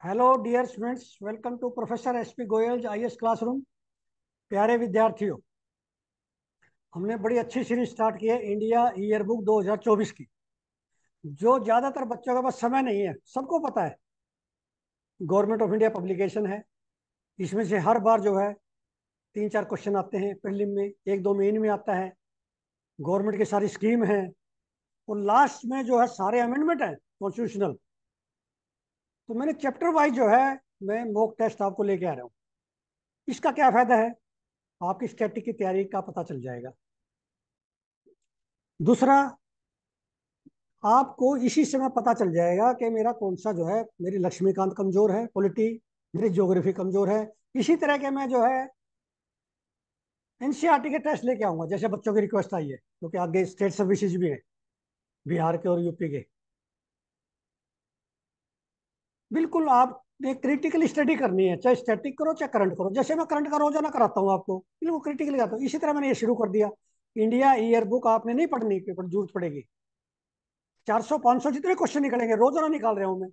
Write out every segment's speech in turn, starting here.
Hello dear students, welcome to professor SP Goyal IAS classroom. प्यारे विद्यार्थियों, हमने बड़ी अच्छी सीरीज स्टार्ट की है इंडिया ईयर बुक 2024 की। जो ज़्यादातर बच्चों के पास समय नहीं है, सबको पता है, गवर्नमेंट ऑफ इंडिया पब्लिकेशन है। इसमें से हर बार जो है 3-4 क्वेश्चन आते हैं प्रीलिम में, 1-2 मेन में आता है। गवर्नमेंट की सारी स्कीम है और लास्ट में जो है सारे अमेंडमेंट हैं कॉन्स्टिट्यूशनल। तो मैंने चैप्टर वाइज जो है मैं मॉक टेस्ट आपको लेके आ रहा हूँ। इसका क्या फायदा है, आपकी स्टैटिक की तैयारी का पता चल जाएगा। दूसरा, आपको इसी समय पता चल जाएगा कि मेरा कौन सा जो है, मेरी लक्ष्मीकांत कमजोर है, पॉलिटी, मेरी ज्योग्राफी कमजोर है। इसी तरह के मैं जो है एनसीईआरटी के टेस्ट लेके आऊंगा, जैसे बच्चों की रिक्वेस्ट आई है, क्योंकि आगे स्टेट सर्विसेज भी है, बिहार के और यूपी के। बिल्कुल आपने क्रिटिकल स्टडी करनी है, चाहे स्टैटिक करो चाहे करंट करो। जैसे मैं करंट का रोजाना कराता हूँ आपको, बिल्कुल क्रिटिकल कराता हूँ। इसी तरह मैंने ये शुरू कर दिया। इंडिया ईयर बुक आपने नहीं पढ़नी कि जरूरत पड़ेगी। 400-500 जितने क्वेश्चन निकलेंगे रोजाना निकाल रहा हूँ मैं।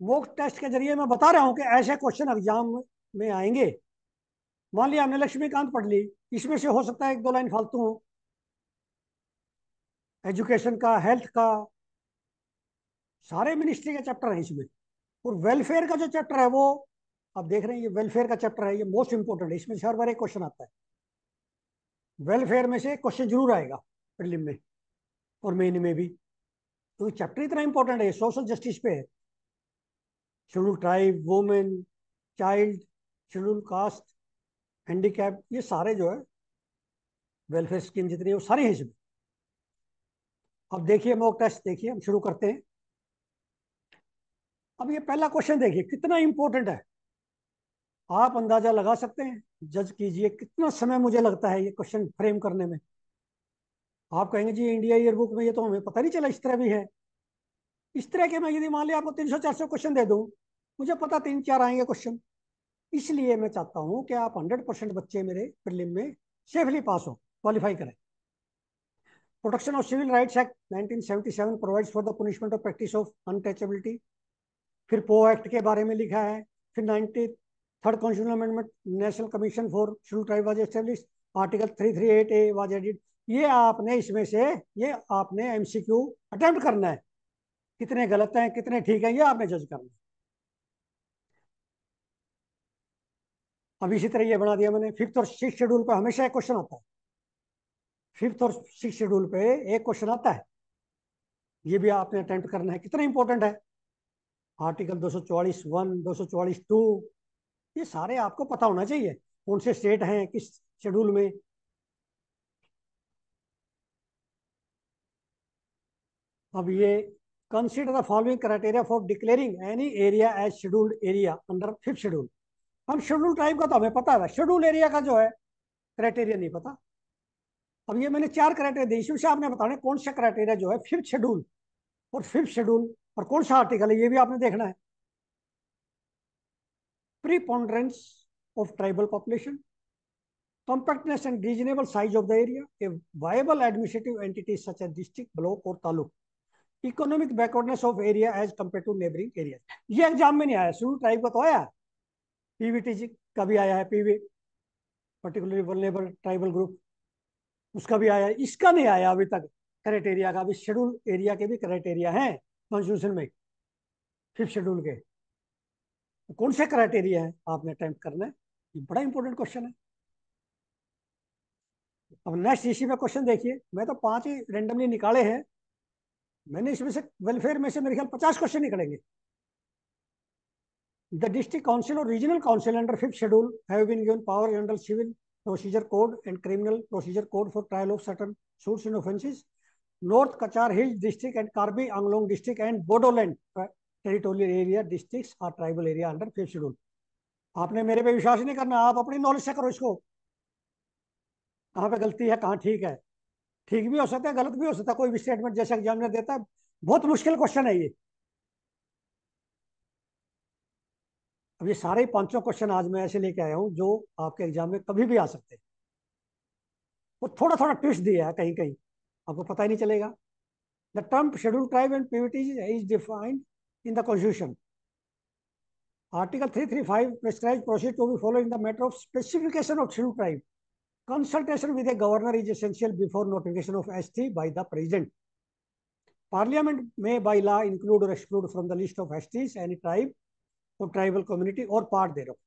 मॉक टेस्ट के जरिए मैं बता रहा हूँ कि ऐसे क्वेश्चन एग्जाम में आएंगे। मान लिया हमने लक्ष्मीकांत पढ़ ली, इसमें से हो सकता है 1-2 लाइन फालतू हो, एजुकेशन का, हेल्थ का, सारे मिनिस्ट्री के चैप्टर हैं इसमें। और वेलफेयर का जो चैप्टर है वो, आप देख रहे हैं ये वेलफेयर का चैप्टर है, ये मोस्ट इंपोर्टेंट है। इसमें से हर बार एक क्वेश्चन आता है, वेलफेयर में से क्वेश्चन जरूर आएगा प्रीलिम में और मेन में भी। तो चैप्टर इतना इंपॉर्टेंट है, सोशल जस्टिस पे है। Schedule tribe, women, child, schedule caste, handicap, ये सारे जो है वेलफेयर स्कीम जितनी है वो सारी है इसमें। अब देखिए मॉक टेस्ट, देखिए हम शुरू करते हैं। अब ये पहला क्वेश्चन देखिए कितना इंपॉर्टेंट है, आप अंदाजा लगा सकते हैं। जज कीजिए कितना समय मुझे लगता है ये क्वेश्चन फ्रेम करने में। आप कहेंगे जी इंडिया ईयर बुक में ये तो हमें पता नहीं चला, इस तरह भी है। इस तरह के मैं यदि मान लिया आपको 300-400 क्वेश्चन दे दूं, मुझे पता 3-4 आएंगे क्वेश्चन। इसलिए मैं चाहता हूं कि आप 100% बच्चे मेरे प्रीलिम में सेफली पास हो, क्वालिफाई करें। Protection of civil rights act 1977 provides for the punishment of practice of untouchability. फिर पो एक्ट के बारे में लिखा है। फिर 93rd constitutional amendment, national commission for schedule tribe was establish, article 338A was added. ये आपने इसमें से, ये आपने एमसीक्यू अटेम्प्ट करना है। कितने गलत हैं कितने ठीक हैं ये आपने जज करना है। अब इसी तरह ये बना दिया मैंने, 5th और 6th शेड्यूल पे हमेशा एक क्वेश्चन आता है। 5th और 6th शेड्यूल पे एक क्वेश्चन आता है, ये भी आपने अटेम्प्ट करना है। कितना इंपॉर्टेंट है, आर्टिकल 244(1), 244(2), ये सारे आपको पता होना चाहिए, कौन से स्टेट हैं किस शेड्यूल में। अब ये, consider the following criteria for declaring any area as scheduled area under 5th schedule. हम शेड्यूल ट्राइब का तो हमें पता है, शेड्यूल एरिया का जो है क्राइटेरिया नहीं पता। अब ये मैंने 4 क्राइटेरिया दी, इसमें से आपने बताना है कौन सा क्राइटेरिया जो है 5th शेड्यूल और 5th शेड्यूल, और कौन सा आर्टिकल है ये भी आपने देखना है। Preponderance of tribal population, compactness and reasonable size of the area, a viable administrative entities such as district, block or taluk, economic backwardness of area as compared to neighboring areas। ये exam में नहीं आया, schedule tribe का तो आया, Pvt का भी आया है, PV particularly vulnerable tribal group, उसका भी आया। इसका नहीं आया अभी तक क्राइटेरिया का। अभी शेड्यूल एरिया के भी क्राइटेरिया हैं कॉन्स्टिट्यूशन में 5th शेड्यूल के। तो कौन से क्राइटेरिया है आपने अटेम्प्ट करना है, ये बड़ा इंपॉर्टेंट क्वेश्चन है। अब नेक्स्ट इसी में क्वेश्चन देखिए, मैं तो 5 ही रेंडमली निकाले हैं, मैंने इसमें से वेलफेयर में से मेरे ख्याल 50 क्वेश्चन निकलेंगे। द डिस्ट्रिक्ट काउंसिल और regional council under 5th schedule have been given power under civil procedure code and criminal procedure code for trial of certain suits and offences. North Cachar hills district and Karbi Anglong district and Bodoland territorial area districts are tribal area under 5th schedule. आपने मेरे पे विश्वास नहीं करना, आप अपनी knowledge से करो इसको, कहाँ पे गलती है कहाँ ठीक है। ठीक भी हो सकता है गलत भी हो सकता है, कोई भी स्टेटमेंट जैसे एग्जामिनर देता है। बहुत मुश्किल क्वेश्चन है ये। अब ये सारे 500 क्वेश्चन आज मैं ऐसे लेके आया हूँ जो आपके एग्जाम में कभी भी आ सकते हैं। वो थोड़ा थोड़ा ट्विस्ट दिया है कहीं कहीं, आपको पता ही नहीं चलेगा। The term schedule tribe and Pvt is defined in the constitution. Article 335 prescribes procedure to be followed in the matter of specification of scheduled tribe. Consultation with a governor is essential before notification of ST by the president. Parliament may by law include or exclude from the list of STs any tribe or tribal community or part thereof.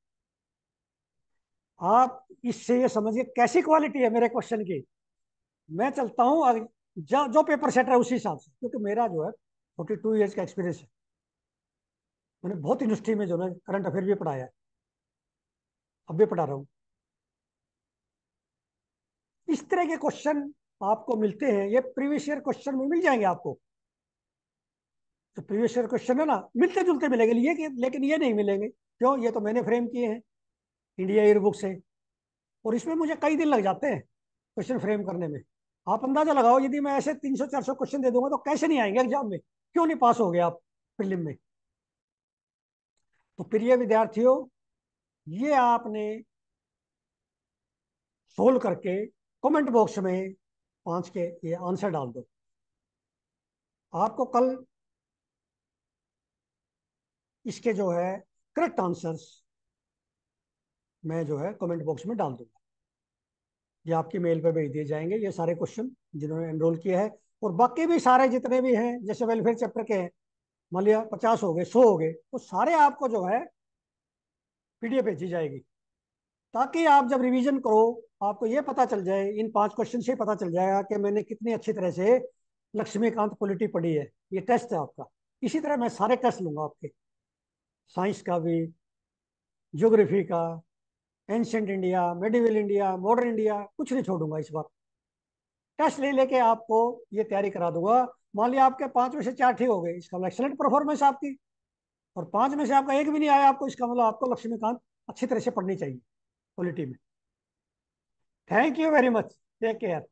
आप इससे ये समझिए कैसी quality है मेरे question की। मैं चलता हूँ जो पेपर सेट है उसी हिसाब से, क्योंकि मेरा जो है 42 ईयर्स का एक्सपीरियंस है। मैंने बहुत यूनिवर्सिटी में जो है करंट अफेयर भी पढ़ाया है, अब भी पढ़ा रहा हूँ। इस तरह के क्वेश्चन आपको मिलते हैं, ये प्रीवियस ईयर क्वेश्चन में मिल जाएंगे आपको। तो प्रीवियस ईयर क्वेश्चन है ना, मिलते जुलते मिलेंगे, लेकिन ये नहीं मिलेंगे। क्यों? ये तो मैंने फ्रेम किए हैं इंडिया ईयर बुक से, और इसमें मुझे कई दिन लग जाते हैं क्वेश्चन फ्रेम करने में। आप अंदाजा लगाओ, यदि मैं ऐसे 300-400 क्वेश्चन दे दूंगा तो कैसे नहीं आएंगे एग्जाम में? क्यों नहीं पास हो गए आप प्रीलिम में? तो प्रिय विद्यार्थियों, ये आपने सोल्व करके कमेंट बॉक्स में 5 के ये आंसर डाल दो। आपको कल इसके जो है करेक्ट आंसर्स मैं जो है कमेंट बॉक्स में डाल दूंगा। ये आपकी मेल पे भेज दिए जाएंगे, ये सारे क्वेश्चन जिन्होंने एनरोल किया है। और बाकी भी सारे जितने भी हैं, जैसे वेलफेयर चैप्टर के हैं, मान लिया 50 हो गए, 100 हो गए, तो सारे आपको जो है पीडीएफ भेजी जाएगी, ताकि आप जब रिवीजन करो आपको ये पता चल जाए, इन 5 क्वेश्चन से पता चल जाएगा कि मैंने कितनी अच्छी तरह से लक्ष्मीकांत पॉलिटी पढ़ी है। ये टेस्ट है आपका। इसी तरह मैं सारे टेस्ट लूंगा आपके, साइंस का भी, ज्योग्राफी का, ancient India, medieval India, modern India, कुछ नहीं छोड़ूंगा इस बार। टेस्ट ले लेके आपको ये तैयारी करा दूंगा। मान लिया आपके 5 में से 4 ठीक हो गए, इसका मतलब एक्सलेंट परफॉर्मेंस आपकी। और 5 में से आपका एक भी नहीं आया आपको, इसका मतलब आपको लक्ष्मीकांत अच्छी तरह से पढ़नी चाहिए पॉलिटी में। Thank you very much, take care.